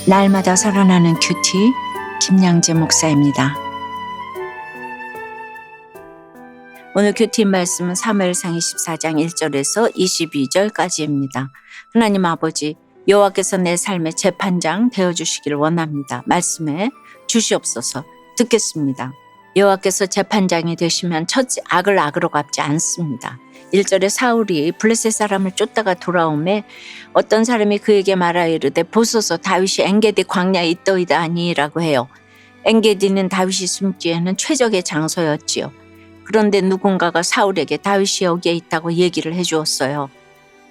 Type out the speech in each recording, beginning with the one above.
날마다 살아나는 큐티 김양재 목사입니다. 오늘 큐티 말씀은 사무엘상 24장 1절에서 22절까지입니다. 하나님 아버지, 여호와께서 내 삶의 재판장 되어주시기를 원합니다. 말씀해 주시옵소서. 듣겠습니다. 여호와께서 재판장이 되시면 첫 악을 악으로 갚지 않습니다. 1절에 사울이 블레셋 사람을 쫓다가 돌아오매 어떤 사람이 그에게 말하여 이르되 보소서 다윗이 엔게디 광야에 있더이다 하니라고 해요. 엔게디는 다윗이 숨기에는 최적의 장소였지요. 그런데 누군가가 사울에게 다윗이 여기에 있다고 얘기를 해주었어요.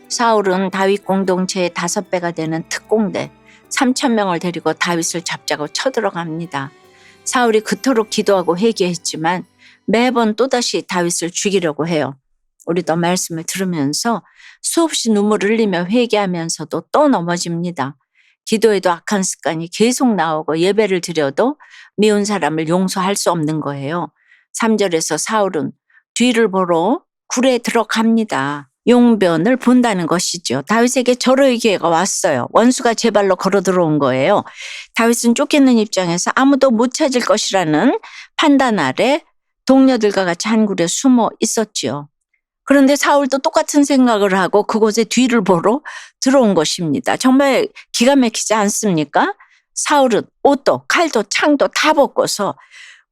사울은 다윗 공동체의 5배가 되는 특공대 3,000명을 데리고 다윗을 잡자고 쳐들어갑니다. 사울이 그토록 기도하고 회개했지만 매번 또다시 다윗을 죽이려고 해요. 우리도 말씀을 들으면서 수없이 눈물을 흘리며 회개하면서도 또 넘어집니다. 기도에도 악한 습관이 계속 나오고 예배를 드려도 미운 사람을 용서할 수 없는 거예요. 3절에서 사울은 뒤를 보러 굴에 들어갑니다. 용변을 본다는 것이죠. 다윗에게 절호의 기회가 왔어요. 원수가 제 발로 걸어 들어온 거예요. 다윗은 쫓기는 입장에서 아무도 못 찾을 것이라는 판단 아래 동료들과 같이 한 굴에 숨어 있었지요. 그런데 사울도 똑같은 생각을 하고 그곳에 뒤를 보러 들어온 것입니다. 정말 기가 막히지 않습니까? 사울은 옷도 칼도 창도 다 벗고서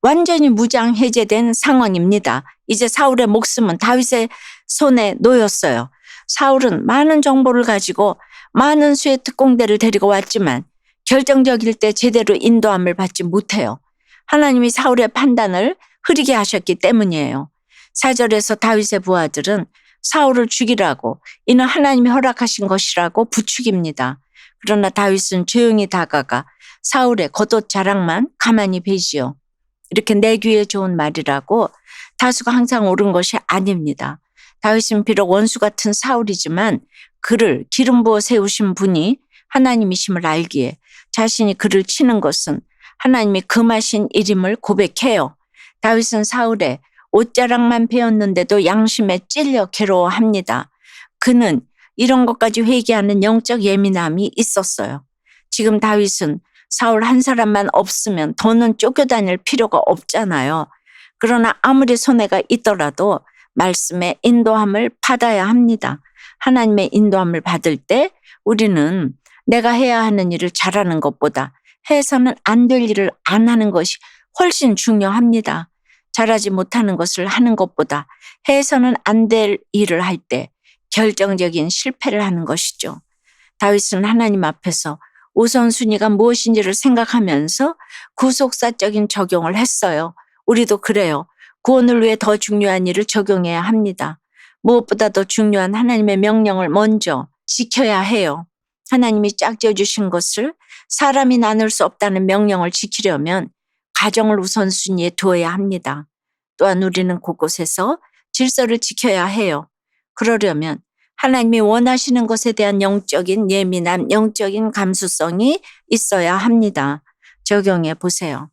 완전히 무장 해제된 상황입니다. 이제 사울의 목숨은 다윗의 손에 놓였어요. 사울은 많은 정보를 가지고 많은 수의 특공대를 데리고 왔지만 결정적일 때 제대로 인도함을 받지 못해요. 하나님이 사울의 판단을 흐리게 하셨기 때문이에요. 4절에서 다윗의 부하들은 사울을 죽이라고 이는 하나님이 허락하신 것이라고 부추깁니다. 그러나 다윗은 조용히 다가가 사울의 겉옷 자랑만 가만히 베지요. 이렇게 내 귀에 좋은 말이라고 다수가 항상 옳은 것이 아닙니다. 다윗은 비록 원수 같은 사울이지만 그를 기름 부어 세우신 분이 하나님이심을 알기에 자신이 그를 치는 것은 하나님이 금하신 일임을 고백해요. 다윗은 사울의 옷자락만 베었는데도 양심에 찔려 괴로워합니다. 그는 이런 것까지 회개하는 영적 예민함이 있었어요. 지금 다윗은 사울 한 사람만 없으면 더는 쫓겨다닐 필요가 없잖아요. 그러나 아무리 손해가 있더라도 말씀의 인도함을 받아야 합니다. 하나님의 인도함을 받을 때 우리는 내가 해야 하는 일을 잘하는 것보다 해서는 안 될 일을 안 하는 것이 훨씬 중요합니다. 잘하지 못하는 것을 하는 것보다 해서는 안 될 일을 할 때 결정적인 실패를 하는 것이죠. 다윗은 하나님 앞에서 우선순위가 무엇인지를 생각하면서 구속사적인 적용을 했어요. 우리도 그래요. 구원을 위해 더 중요한 일을 적용해야 합니다. 무엇보다 더 중요한 하나님의 명령을 먼저 지켜야 해요. 하나님이 짝지어 주신 것을 사람이 나눌 수 없다는 명령을 지키려면 가정을 우선순위에 두어야 합니다. 또한 우리는 곳곳에서 질서를 지켜야 해요. 그러려면 하나님이 원하시는 것에 대한 영적인 예민함, 영적인 감수성이 있어야 합니다. 적용해 보세요.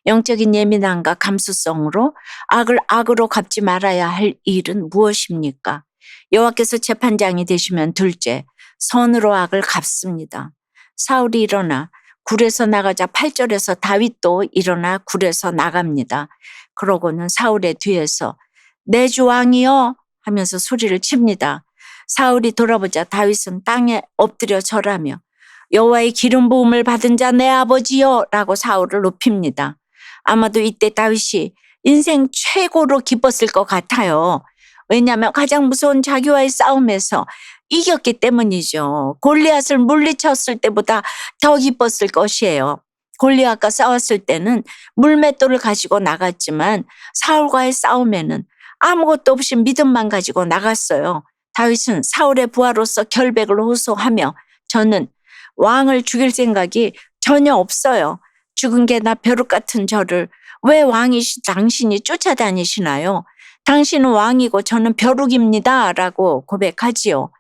영적인 예민함과 감수성으로 악을 악으로 갚지 말아야 할 일은 무엇입니까? 여호와께서 재판장이 되시면 둘째, 선으로 악을 갚습니다. 사울이 일어나 굴에서 나가자 8절에서 다윗도 일어나 굴에서 나갑니다. 그러고는 사울의 뒤에서 내 주 왕이여 하면서 소리를 칩니다. 사울이 돌아보자 다윗은 땅에 엎드려 절하며 여호와의 기름 부음을 받은 자 내 아버지여 라고 사울을 높입니다. 아마도 이때 다윗이 인생 최고로 기뻤을 것 같아요. 왜냐하면 가장 무서운 자기와의 싸움에서 이겼기 때문이죠. 골리앗을 물리쳤을 때보다 더 기뻤을 것이에요. 골리앗과 싸웠을 때는 물맷돌을 가지고 나갔지만 사울과의 싸움에는 아무것도 없이 믿음만 가지고 나갔어요. 다윗은 사울의 부하로서 결백을 호소하며 저는 왕을 죽일 생각이 전혀 없어요. 죽은 개나 벼룩 같은 저를 왜 왕이신 당신이 쫓아다니시나요? 당신은 왕이고 저는 벼룩입니다 라고 고백하지요.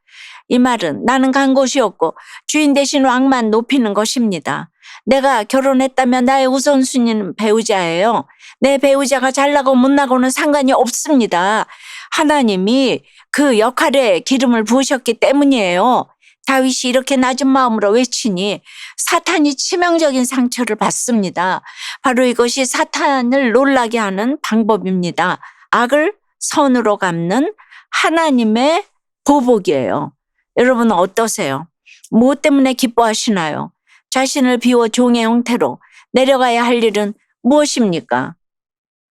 이 말은 나는 간 곳이 없고 주인 대신 왕만 높이는 것입니다. 내가 결혼했다면 나의 우선순위는 배우자예요. 내 배우자가 잘나고 못나고는 상관이 없습니다. 하나님이 그 역할에 기름을 부으셨기 때문이에요. 다윗이 이렇게 낮은 마음으로 외치니 사탄이 치명적인 상처를 받습니다. 바로 이것이 사탄을 놀라게 하는 방법입니다. 악을 선으로 갚는 하나님의 보복이에요. 여러분은 어떠세요? 무엇 때문에 기뻐하시나요? 자신을 비워 종의 형태로 내려가야 할 일은 무엇입니까?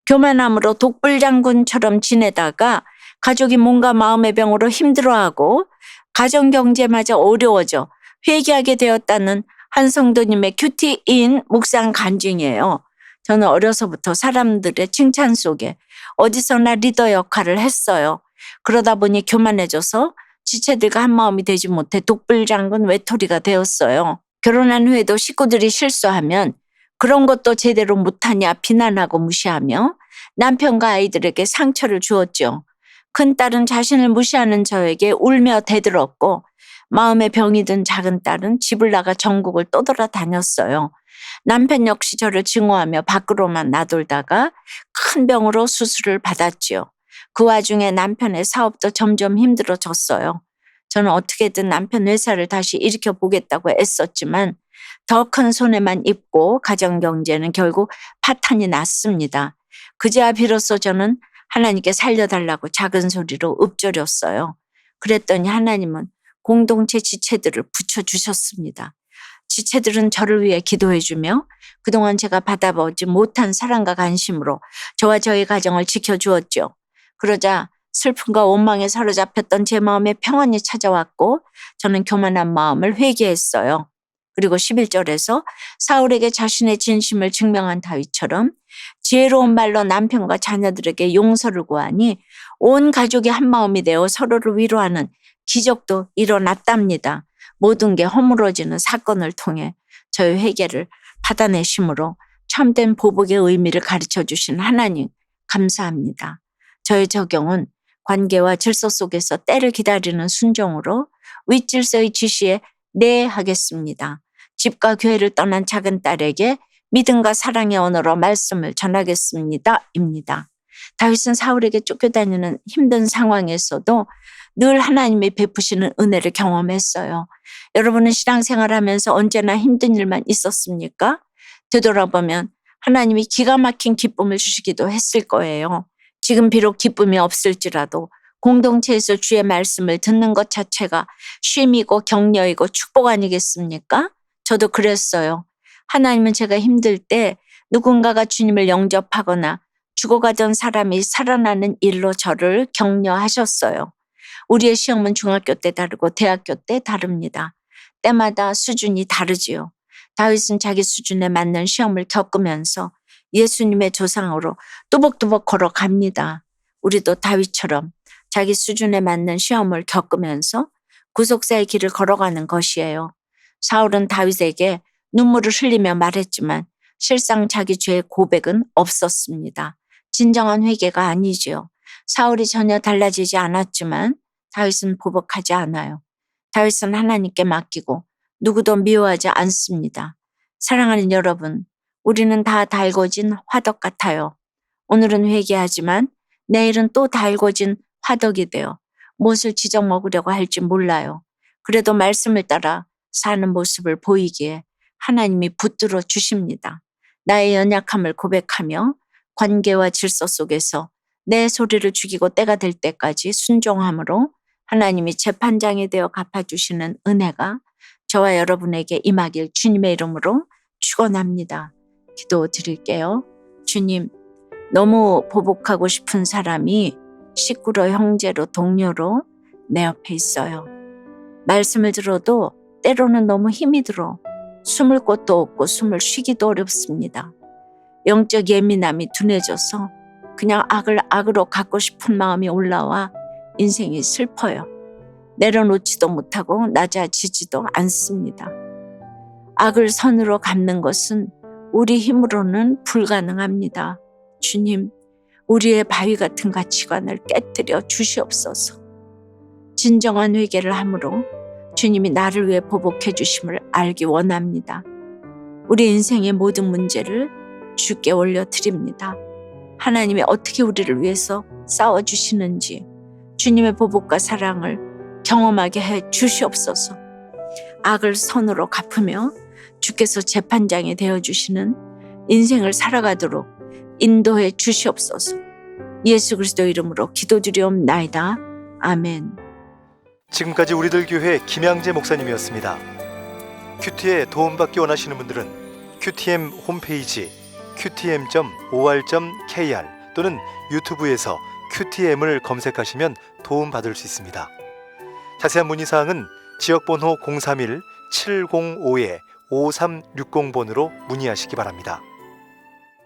교만함으로 독불장군처럼 지내다가 가족이 몸과 마음의 병으로 힘들어하고 가정경제마저 어려워져 회개하게 되었다는 한 성도님의 큐티인 묵상 간증이에요. 저는 어려서부터 사람들의 칭찬 속에 어디서나 리더 역할을 했어요. 그러다 보니 교만해져서 지체들과 한마음이 되지 못해 독불장군 외톨이가 되었어요. 결혼한 후에도 식구들이 실수하면 그런 것도 제대로 못하냐 비난하고 무시하며 남편과 아이들에게 상처를 주었죠. 큰딸은 자신을 무시하는 저에게 울며 대들었고 마음의 병이 든 작은 딸은 집을 나가 전국을 떠돌아다녔어요. 남편 역시 저를 증오하며 밖으로만 나돌다가 큰 병으로 수술을 받았지요. 그 와중에 남편의 사업도 점점 힘들어졌어요. 저는 어떻게든 남편 회사를 다시 일으켜 보겠다고 애썼지만 더 큰 손해만 입고 가정경제는 결국 파탄이 났습니다. 그제야 비로소 저는 하나님께 살려달라고 작은 소리로 읊조렸어요. 그랬더니 하나님은 공동체 지체들을 붙여주셨습니다. 지체들은 저를 위해 기도해주며 그동안 제가 받아보지 못한 사랑과 관심으로 저와 저의 가정을 지켜주었죠. 그러자 슬픔과 원망에 사로잡혔던 제 마음에 평안이 찾아왔고 저는 교만한 마음을 회개했어요. 그리고 11절에서 사울에게 자신의 진심을 증명한 다윗처럼 지혜로운 말로 남편과 자녀들에게 용서를 구하니 온 가족이 한마음이 되어 서로를 위로하는 기적도 일어났답니다. 모든 게 허물어지는 사건을 통해 저의 회개를 받아내심으로 참된 보복의 의미를 가르쳐 주신 하나님 감사합니다. 저의 적용은 관계와 질서 속에서 때를 기다리는 순종으로 윗질서의 지시에 네 하겠습니다. 집과 교회를 떠난 작은 딸에게 믿음과 사랑의 언어로 말씀을 전하겠습니다. 입니다. 다윗은 사울에게 쫓겨다니는 힘든 상황에서도 늘 하나님이 베푸시는 은혜를 경험했어요. 여러분은 신앙생활하면서 언제나 힘든 일만 있었습니까? 되돌아보면 하나님이 기가 막힌 기쁨을 주시기도 했을 거예요. 지금 비록 기쁨이 없을지라도 공동체에서 주의 말씀을 듣는 것 자체가 쉼이고 격려이고 축복 아니겠습니까? 저도 그랬어요. 하나님은 제가 힘들 때 누군가가 주님을 영접하거나 죽어가던 사람이 살아나는 일로 저를 격려하셨어요. 우리의 시험은 중학교 때 다르고 대학교 때 다릅니다. 때마다 수준이 다르지요. 다윗은 자기 수준에 맞는 시험을 겪으면서 예수님의 조상으로 뚜벅뚜벅 걸어갑니다. 우리도 다윗처럼 자기 수준에 맞는 시험을 겪으면서 구속사의 길을 걸어가는 것이에요. 사울은 다윗에게 눈물을 흘리며 말했지만 실상 자기 죄의 고백은 없었습니다. 진정한 회개가 아니지요. 사울이 전혀 달라지지 않았지만 다윗은 보복하지 않아요. 다윗은 하나님께 맡기고 누구도 미워하지 않습니다. 사랑하는 여러분, 우리는 다 달궈진 화덕 같아요. 오늘은 회개하지만 내일은 또 달궈진 화덕이 되어 무엇을 지적 먹으려고 할지 몰라요. 그래도 말씀을 따라 사는 모습을 보이기에 하나님이 붙들어 주십니다. 나의 연약함을 고백하며 관계와 질서 속에서 내 소리를 죽이고 때가 될 때까지 순종함으로 하나님이 재판장이 되어 갚아주시는 은혜가 저와 여러분에게 임하길 주님의 이름으로 축원합니다. 기도 드릴게요. 주님, 너무 보복하고 싶은 사람이 식구로, 형제로, 동료로 내 옆에 있어요. 말씀을 들어도 때로는 너무 힘이 들어 숨을 곳도 없고 숨을 쉬기도 어렵습니다. 영적 예민함이 둔해져서 그냥 악을 악으로 갖고 싶은 마음이 올라와 인생이 슬퍼요. 내려놓지도 못하고 낮아지지도 않습니다. 악을 선으로 갚는 것은 우리 힘으로는 불가능합니다. 주님, 우리의 바위 같은 가치관을 깨뜨려 주시옵소서. 진정한 회개를 함으로 주님이 나를 위해 보복해 주심을 알기 원합니다. 우리 인생의 모든 문제를 주께 올려드립니다. 하나님이 어떻게 우리를 위해서 싸워주시는지 주님의 보복과 사랑을 경험하게 해 주시옵소서. 악을 선으로 갚으며 주께서 재판장이 되어주시는 인생을 살아가도록 인도해 주시옵소서. 예수 그리스도 이름으로 기도드리옵나이다. 아멘. 지금까지 우리들 교회 김양재 목사님이었습니다. 큐티에 도움받기 원하시는 분들은 QTM 홈페이지 qtm.or.kr 또는 유튜브에서 QTM을 검색하시면 도움받을 수 있습니다. 자세한 문의사항은 지역번호 031-705-5360번으로 문의하시기 바랍니다.